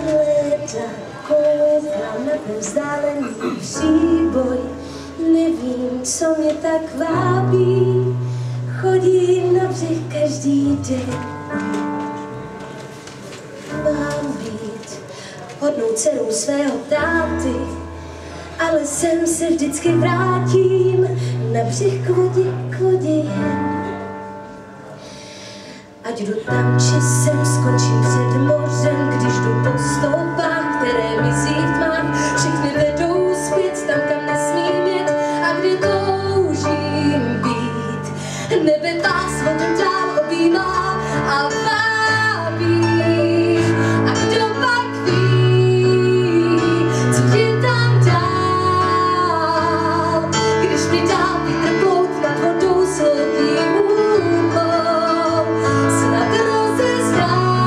Léta koukám na ten vzdálený příboj, nevím, co mě tak vábí, chodím na břeh každý den. Mám být hodnou dcerou svého táty, ale sem se vždycky vrátím, na břeh k vodě jen. Ať jdu tam, či sem, skončím před mořem, když jdu po stopách, které mizí v tmách, všechny vedou zpět, tam, kam nesmím jet a kde toužím být. Nebe vás vodem dál objímá a vábí. A kdo pak ví, co je tam dál, když mi dá vítr plout nad vodou sloupí úmou. Snad rozeznám,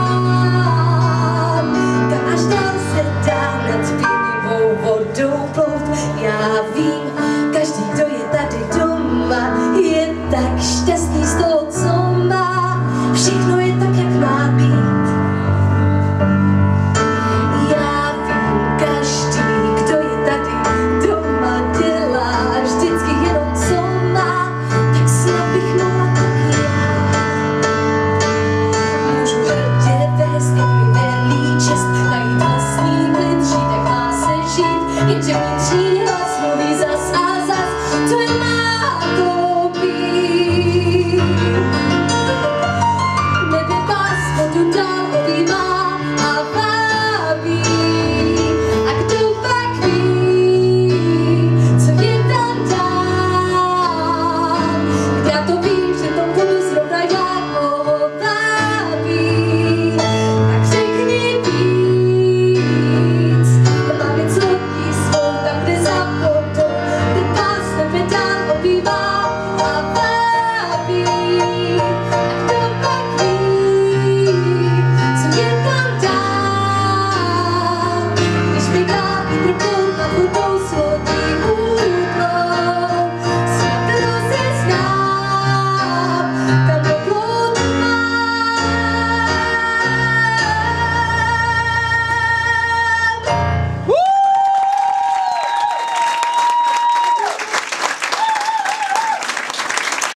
kam až dál se dá nad pěnivou vodou plout. Já vím,